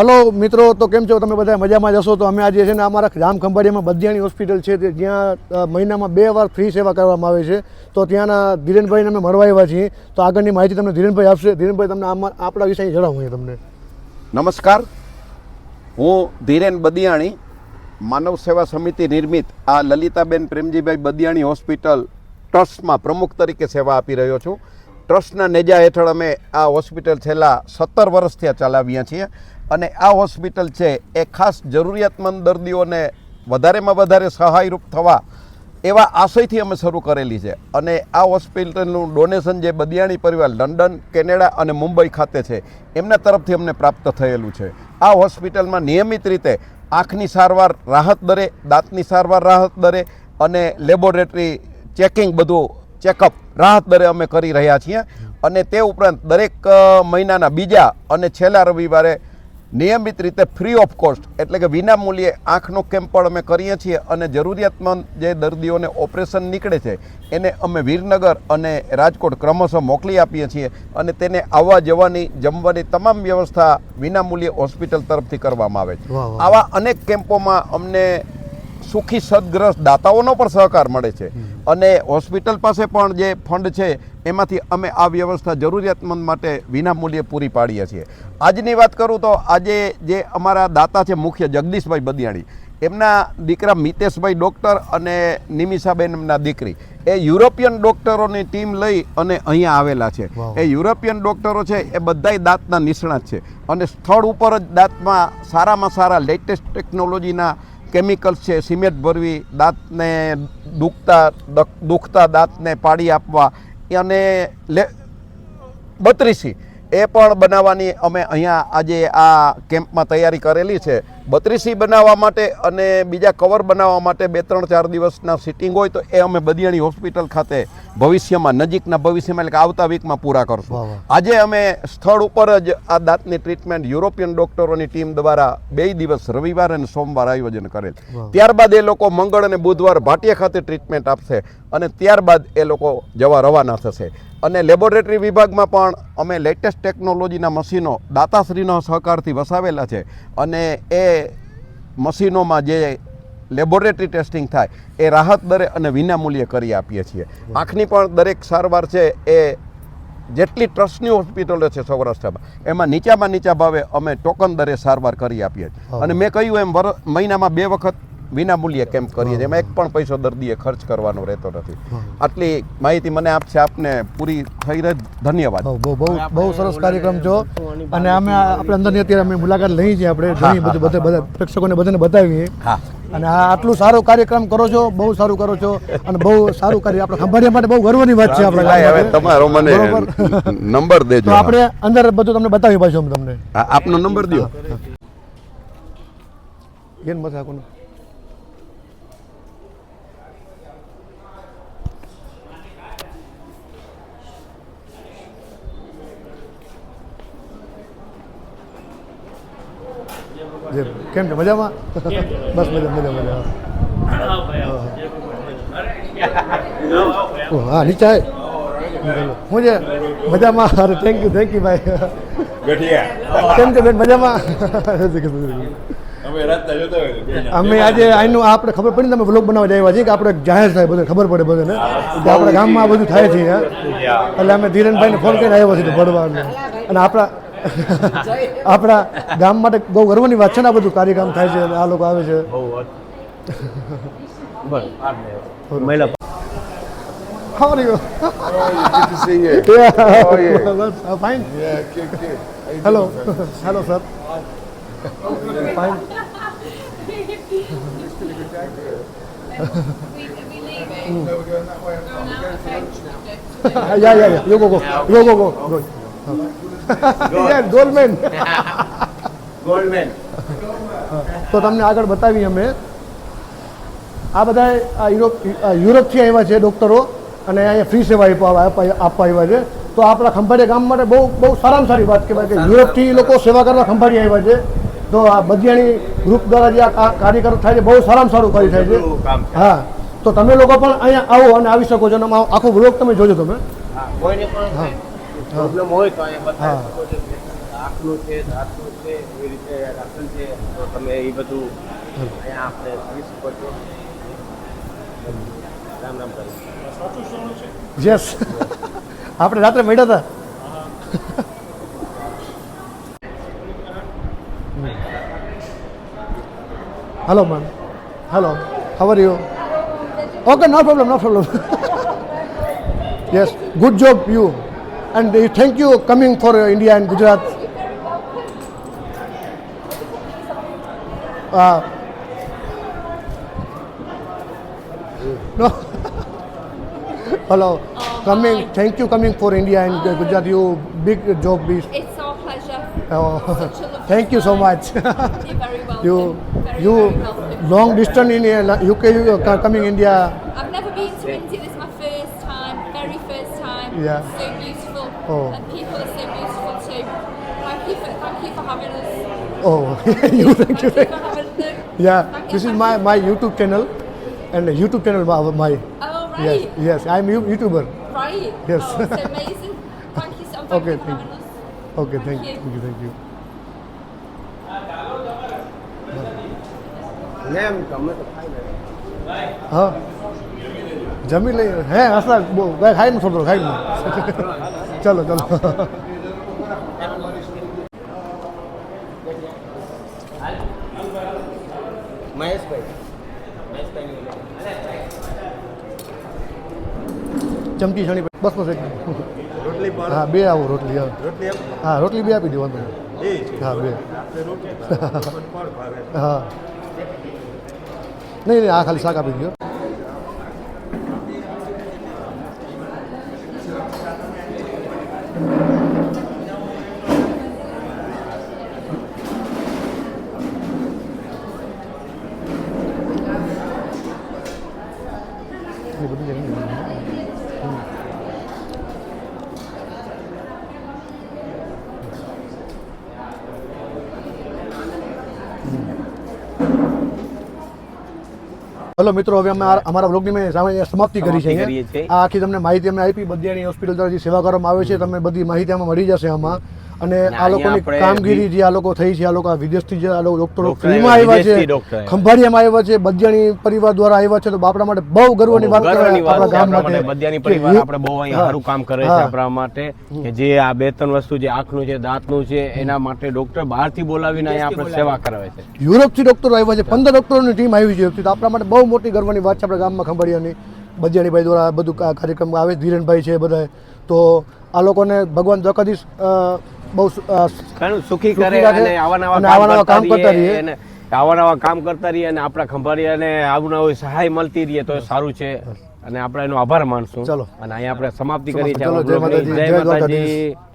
Hello મિત્રો, તો કેમ છો તમે બધા? મજામાં જશો. તો અમે આજે છે ને અમારા જામ ખંભાળિયામાં બદિયાણી હોસ્પિટલ છે તે જ્યાં મહિનામાં 2 વાર ફ્રી સેવા કરવામાં આવે છે. તો ત્યાંના ધીરેનભાઈને અમે મળવા આવ્યા છીએ. તો આગળની માહિતી તમને ધીરેનભાઈ આપશે. ધીરેનભાઈ, તમને આપણા વિશે જણાવું તમને. નમસ્કાર, હું ધીરેન બદિયાણી, માનવ સેવા સમિતિ નિર્મિત આ લલિતાબેન પ્રેમજીભાઈ બદિયાણી હોસ્પિટલ ટ્રસ્ટમાં પ્રમુખ તરીકે સેવા આપી રહ્યો છું. ટ્રસ્ટના નેજા હેઠળ અમે આ હોસ્પિટલ છેલ્લા 17 વર્ષથી ચલાવ્યા છીએ અને આ હોસ્પિટલ છે એ ખાસ જરૂરિયાતમંદ દર્દીઓને વધારેમાં વધારે સહાયરૂપ થવા એવા આશયથી અમે શરૂ કરેલી છે. અને આ હોસ્પિટલનું ડોનેશન જે બદિયાણી પરિવાર લંડન, કેનેડા અને મુંબઈ ખાતે છે એમના તરફથી અમને પ્રાપ્ત થયેલું છે. આ હોસ્પિટલમાં નિયમિત રીતે આંખની સારવાર રાહત દરે, દાંતની સારવાર રાહત દરે અને લેબોરેટરી ચેકિંગ બધું ચેકઅપ રાહત દરે અમે કરી રહ્યા છીએ. અને તે ઉપરાંત દરેક મહિનાના બીજા અને છેલ્લા રવિવારે નિયમિત રીતે ફ્રી ઓફ કોસ્ટ એટલે કે વિનામૂલ્યે આંખનો કેમ્પ પણ અમે કરીએ છીએ. અને જરૂરિયાતમંદ જે દર્દીઓને ઓપરેશન નીકળે છે એને અમે વિરનગર અને રાજકોટ ક્રમશઃ મોકલી આપીએ છીએ અને તેને આવવા જવાની, જમવાની તમામ વ્યવસ્થા વિનામૂલ્યે હોસ્પિટલ તરફથી કરવામાં આવે છે. આવા અનેક કેમ્પોમાં અમને સુખી સદગ્રસ્ત દાતાઓનો પણ સહકાર મળે છે અને હોસ્પિટલ પાસે પણ જે ફંડ છે એમાંથી અમે આ વ્યવસ્થા જરૂરિયાતમંદ માટે વિનામૂલ્યે પૂરી પાડીએ છીએ. આજની વાત કરું તો આજે જે અમારા દાતા છે મુખ્ય જગદીશભાઈ બદિયાણી, એમના દીકરા મિતેશભાઈ ડૉક્ટર અને નિમિષાબેન એમના દીકરી એ યુરોપિયન ડૉક્ટરોની ટીમ લઈ અને અહીંયા આવેલા છે. એ યુરોપિયન ડૉક્ટરો છે એ બધાય દાંતના નિષ્ણાત છે અને સ્થળ ઉપર જ દાંતમાં સારામાં સારા લેટેસ્ટ ટેકનોલોજીના કેમિકલ્સ છે, સિમેન્ટ ભરવી, દાંતને દુખતા દાંતને પાડી આપવા અને બત્રીસી એ પણ બનાવવાની અમે અહીંયા આજે આ કેમ્પમાં તૈયારી કરેલી છે. બત્રીસી બનાવવા માટે અને બીજા કવર બનાવવા માટે 2-3-4 દિવસના સિટિંગ હોય તો એ અમે બદિયાણી હોસ્પિટલ ખાતે ભવિષ્યમાં, નજીકના ભવિષ્યમાં એટલે કે આવતા વીકમાં પૂરા કરશું. આજે અમે સ્થળ ઉપર જ આ દાંતની ટ્રીટમેન્ટ યુરોપિયન ડૉક્ટરોની ટીમ દ્વારા 2 દિવસ રવિવાર અને સોમવાર આયોજન કરેલ. ત્યારબાદ એ લોકો મંગળ અને બુધવાર ભાટિયા ખાતે ટ્રીટમેન્ટ આપશે અને ત્યારબાદ એ લોકો જવા રવાના થશે. અને લેબોરેટરી વિભાગમાં પણ અમે લેટેસ્ટ ટેકનોલોજીના મશીનો દાતાશ્રીનો સહકારથી વસાવેલા છે અને એ મશીનોમાં જે લેબોરેટરી ટેસ્ટિંગ થાય એ રાહત દરે અને વિનામૂલ્યે કરી આપીએ છીએ. આંખની પણ દરેક સારવાર છે એ જેટલી ટ્રસ્ટની હોસ્પિટલો છે સૌરાષ્ટ્રમાં એમાં નીચામાં નીચા ભાવે અમે ટોકન દરે સારવાર કરી આપીએ છીએ. અને મેં કહ્યું એમ મહિનામાં 2 વખત વિનામૂલ્યે કેમ્પ કરીએ છીએ. એમાં 1 પણ પૈસો દર્દીએ ખર્ચ કરવાનો રહેતો નથી. આટલી માહિતી મને આપશે, આપને પૂરી થઈ રહે. ધન્યવાદ. બહુ સરસ કાર્યક્રમ છો. અને આપણે અંદરની અત્યારે અમે મુલાકાત લઈ છીએ, આપણે બધા પ્રેક્ષકોને બધાને બતાવીએ. અને આટલું સારો કાર્યક્રમ કરો છો, બહુ સારું કરો છો અને બહુ સારું કાર્ય આપણે ખંભાળિયા માટે બહુ ગર્વની વાત છે. આપણે તમારો મને નંબર દેજો. તો આપણે અંદર બધું તમને બતાવી પાછું તમને. આપનો નંબર દો. બેન મત આકોનો. કેમ છે? મજામાં? બસ મજા. હા, નીચે હું છે મજામાં. અરે થેન્ક યુ ભાઈ. કેમ છે બેન? મજામાં? અમે આજે આનું આપણે ખબર પડી, તમે વ્લોગ બનાવવા આવ્યા છીએ કે આપણે જાહેર થાય, બધે ખબર પડે બધાને કે આપણા ગામમાં આ બધું થાય છે. એટલે અમે ધીરેનભાઈને ફોન કરીને આવ્યા છીએ ભણવાનું. અને આપણા ગામ માટે બહુ ગર્વની વાત છે ને, આ બધું કાર્યક્રમ થાય છે, આ લોકો આવે છે. How are you? Good to see you. Yeah. How are you? Fine. Yeah, good. Hello. Hello, sir. Fine. Yeah. You go. Yeah, Goldman. તો તમને આગળ બતાવીએ અમે. આ બધા યુરોપથી આવ્યા છે ડૉક્ટરો અને અહીંયા ફ્રી સેવા આપવા આવ્યા છે. તો આપણા ખંભાળિયા ગામ માટે બહુ સારામાં સારી વાત કહેવાય કે યુરોપથી લોકો સેવા કરવા ખંભાળિયા આવ્યા છે. તો આ બદિયાણી ગ્રુપ દ્વારા જે આ કાર્યક્રમ થાય છે બહુ સારામાં સારું કાર્ય થાય છે. હા, તો તમે લોકો પણ અહીંયા આવો અને આવી શકો છો અને આખો વ્લોગ તમે જોજો તમે. પ્રોબ્લેમ હોય તો અહીંયા બતાવી શકો છો. આંખનું છે દાંતનું છે એવી રીતે રાખેલ છે તો તમે એ બધું અહીંયા આપણે કરી શકો છો. રામ રામ કરી યસ આપણે રાત્રે મળ્યા હતા. Hello ma'am, hello, how are you? Okay, no problem, no problem. Yes, good job you and thank you coming for India and Gujarat. No. Hello. Coming. Thank you coming for India and Gujarat. You big job. Is. It's our pleasure. Oh, Such a lovely thank you so much. You're very welcome. you very, you very welcome. long distance in UK. You coming India. I've never been to India. This is my first time. Very first time. Yeah. So beautiful. Oh. And people are so beautiful too. Thank you for having us. Oh, you thank you. Thank you for having them. Yeah, Thank you, this is thank my YouTube channel, and the YouTube channel my. Oh right. Yes, yes, I'm YouTuber. Right. Yes. Oh, so amazing. Thank you so much Okay, for thank having us. Okay, thank Thank you, thank you. ને એમ તમે તો ખાઈ લે હા જમી લઈએ હે હસલા ખાઈ ને થોડો ખાઈ ને ચલો ચલો. ચમચી છણી બસ બસ એક રોટલી પણ હા બે આવો રોટલી હા રોટલી આપ હા રોટલી બે આપી દેવાનું એ છે હા બે આપણે રોટલી પણ ભાવે હા નહીં નહીં આ ખાલી શાક આપી દો. એ બધું જમી લીધું. હલો મિત્રો, હવે અમે અમારા બ્લોગની મેં સમાપ્તિ કરી છે. કરીએ છીએ. આ આખી તમને માહિતી અમને આપી. બદિયાની હોસ્પિટલ દ્વારા જે સેવા કરવામાં આવે છે તમને બધી માહિતી આમાં મળી જશે આમાં. અને આ અહીંયા લોકોની આપણે કામગીરી જે આ લોકો થઈ છે, આ લોકો વિદેશથી જે આ લોકો ડોક્ટરો ડોક્ટર ફ્રીમાં આવ્યા વિદેશથી છે, ડોક્ટર આવ્યા. ખંભાળિયામાં આવ્યા છે, બદિયાની પરિવાર દ્વારા આવ્યા છે, તો આપણા માટે બહુ ગર્વની વાત કહેવાય ગર્વની વાત આપણા છે ગામ આપણા માટે. માટે. બધાની કે પરિવાર યુ- આપણે બહુ અહીંયા હા. સારું કામ કરે છે હા. આપણા માટે કે જે આ બે ત્રણ વસ્તુ જે આંખનું છે દાંતનું છે એના માટે ડોક્ટર બહારથી બોલાવીને અહીંયા આપણે સેવા કરાવે છે. યુરોપથી ડોક્ટરો આવ્યા છે, 15 ડોક્ટરોની ટીમ આવી છે. તો આપણા માટે બહુ મોટી ગર્વની વાત છે. આપણા ગામમાં ખંભાળિયાની બદિયાણીભાઈ દ્વારા આ બધું કાર્યક્રમ આવે, ધીરેનભાઈ છે બધા. તો આ લોકોને ભગવાન દ્વારકાધીશ બહુ ઘણું સુખી કરે સુખી રાખે અને આવા અને નવા આવા નવા કામ કરતા રહીએ. રહીએ અને આવા નવા કામ કરતા રહીએ અને આપણા ખંભાળિયાને આવું નવું સહાય મળતી રહીએ તો એ સારું છે અને આપણે એનો આભાર માનશું. ચલો. અને અહીંયા આપણે સમાપ્તિ કરી છે. ચલો, જય આપણા બ્લોગની. માતાજી, જય જય દ્વારકાધીશ. માતાજી.